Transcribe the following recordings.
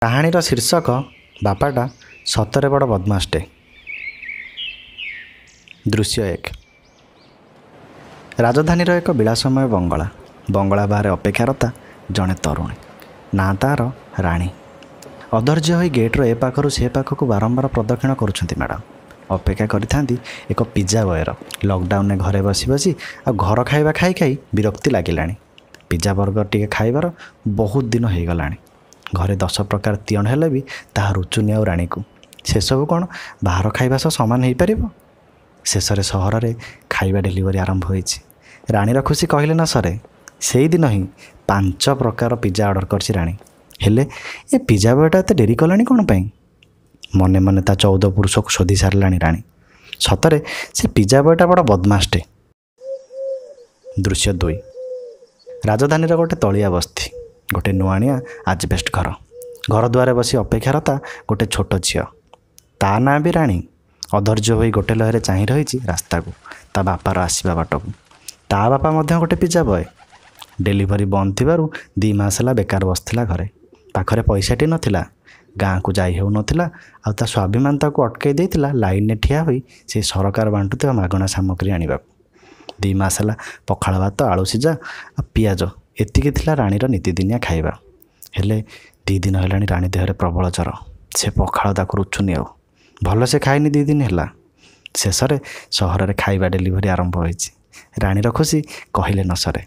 କାହାଣୀର ଶୀର୍ଷକ ବାପାଟା ସତରେ ବଡ଼ ବଦମାସଟେ। ଦୃଶ୍ୟ 1। ରାଜଧାନୀର ଏକ ବିଳାସମୟ ବଙ୍ଗଳା। ବଙ୍ଗଳା ବାହାରେ ଅପେକ୍ଷାରତା ଜଣେ ତରୁଣୀ, ନାଁ ତା'ର ରାଣୀ। ଅଧୈର୍ଯ୍ୟ ହୋଇ ଗେଟ୍ର ଏ ପାଖରୁ ସେ ପାଖକୁ ବାରମ୍ବାର ପ୍ରଦକ୍ଷିଣ କରୁଛନ୍ତି ମ୍ୟାଡ଼ାମ୍। ଅପେକ୍ଷା କରିଥାନ୍ତି ଏକ ପିଜା ବୟର। ଲକଡାଉନରେ ଘରେ ବସି ବସି ଆଉ ଘର ଖାଇବା ଖାଇ ଖାଇ ବିରକ୍ତି ଲାଗିଲାଣି। ପିଜା ବର୍ଗର ଟିକେ ଖାଇବାର ବହୁତ ଦିନ ହେଇଗଲାଣି। ଘରେ 10 ପ୍ରକାର ତିଅଣ ହେଲେ ବି ତାହା ରୁଚୁନି ଆଉ ରାଣୀକୁ। ସେସବୁ କ'ଣ ବାହାର ଖାଇବା ସହ ସମାନ ହେଇପାରିବ? ଶେଷରେ ସହରରେ ଖାଇବା ଡେଲିଭରି ଆରମ୍ଭ ହୋଇଛି। ରାଣୀର ଖୁସି କହିଲେ ନ ସରେ। ସେଇଦିନ ହିଁ 5 ପ୍ରକାର ପିଜା ଅର୍ଡ଼ର କରିଛି ରାଣୀ। ହେଲେ ଏ ପିଜା ବୟଟା ଏତେ ଡେରି କଲାଣି କ'ଣ ପାଇଁ? ମନେ ମନେ ତା 14 ପୁରୁଷକୁ ଶୋଧି ସାରିଲାଣି ରାଣୀ। ସତରେ ସେ ପିଜା ବୟଟା ବଡ଼ ବଦମାସଟେ। ଦୃଶ୍ୟ 2। ରାଜଧାନୀର ଗୋଟେ ତଳିଆ ବସ୍ତି। ଗୋଟେ ନୂଆଣିଆ ଆଜବେଷ୍ଟ ଘର। ଘର ଦୁଆରେ ବସି ଅପେକ୍ଷାରତା ଗୋଟେ ଛୋଟ ଝିଅ। ତା ନାଁ ବି ରାଣୀ। ଅଧୈର୍ଯ୍ୟ ହୋଇ ଗୋଟେ ଲହରେ ଚାହିଁ ରହିଛି ରାସ୍ତାକୁ, ତା ବାପାର ଆସିବା ବାଟକୁ। ତା ବାପା ମଧ୍ୟ ଗୋଟେ ପିଜା ବୟ। ଡେଲିଭରି ବନ୍ଦ ଥିବାରୁ 2 ମାସ ହେଲା ବେକାର ବସିଥିଲା ଘରେ। ପାଖରେ ପଇସାଟି ନଥିଲା, ଗାଁକୁ ଯାଇ ହେଉନଥିଲା, ଆଉ ତା ସ୍ୱାଭିମାନ ତାକୁ ଅଟକାଇ ଦେଇଥିଲା ଲାଇନରେ ଠିଆ ହୋଇ ସେହି ସରକାର ବାଣ୍ଟୁଥିବା ମାଗଣା ସାମଗ୍ରୀ ଆଣିବାକୁ। 2 ମାସ ହେଲା ପଖାଳ ଭାତ, ଆଳୁ ସିଝା ଆଉ ପିଆଜ ଏତିକି ଥିଲା ରାଣୀର ନିତିଦିନିଆ ଖାଇବା। ହେଲେ 2 ଦିନ ହେଲାଣି ରାଣୀ ଦେହରେ ପ୍ରବଳ ଜ୍ୱର। ସେ ପଖାଳ ତାକୁ ରୁଚୁନି ଆଉ। ଭଲ ସେ ଖାଇନି 2 ଦିନ ହେଲା। ଶେଷରେ ସହରରେ ଖାଇବା ଡେଲିଭରି ଆରମ୍ଭ ହୋଇଛି। ରାଣୀର ଖୁସି କହିଲେ ନ ସରେ।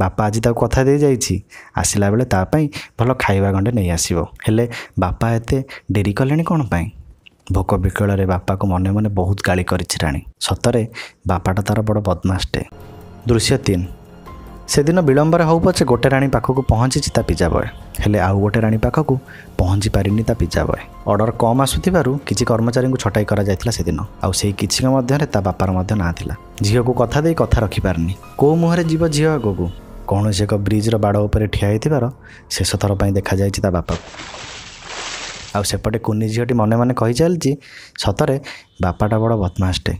ବାପା ଆଜି ତାକୁ କଥା ଦେଇ ଯାଇଛି, ଆସିଲା ବେଳେ ତା ପାଇଁ ଭଲ ଖାଇବା ଗଣ୍ଡେ ନେଇ ଆସିବ। ହେଲେ ବାପା ଏତେ ଡେରି କଲେଣି କ'ଣ ପାଇଁ? ଭୋକ ବିକଳରେ ବାପାକୁ ମନେ ମନେ ବହୁତ ଗାଳି କରିଛି ରାଣୀ। ସତରେ ବାପାଟା ତା'ର ବଡ଼ ବଦମାସଟେ। ଦୃଶ୍ୟ 3। ସେଦିନ ବିଳମ୍ବରେ ହଉ ପଛେ ଗୋଟେ ରାଣୀ ପାଖକୁ ପହଞ୍ଚିଛି ତା ପିଜା ବୟ। ହେଲେ ଆଉ ଗୋଟେ ରାଣୀ ପାଖକୁ ପହଞ୍ଚି ପାରିନି ତା ପିଜା ବୟ। ଅର୍ଡ଼ର କମ୍ ଆସୁଥିବାରୁ କିଛି କର୍ମଚାରୀଙ୍କୁ ଛଟାଇ କରାଯାଇଥିଲା ସେଦିନ। ଆଉ ସେଇ କିଛିଙ୍କ ମଧ୍ୟରେ ତା ବାପାର ମଧ୍ୟ ନାଁ ଥିଲା। ଝିଅକୁ କଥା ଦେଇ କଥା ରଖିପାରିନି। କୋଉ ମୁହଁରେ ଯିବ ଝିଅ ଆଗକୁ? କୌଣସି ଏକ ବ୍ରିଜ୍ର ବାଡ଼ ଉପରେ ଠିଆ ହେଇଥିବାର ଶେଷ ଥର ପାଇଁ ଦେଖାଯାଇଛି ତା ବାପାକୁ। ଆଉ ସେପଟେ କୁନି ଝିଅଟି ମନେ ମନେ କହି ଚାଲିଛି, ସତରେ ବାପାଟା ବଡ଼ ବଦମାସଟେ।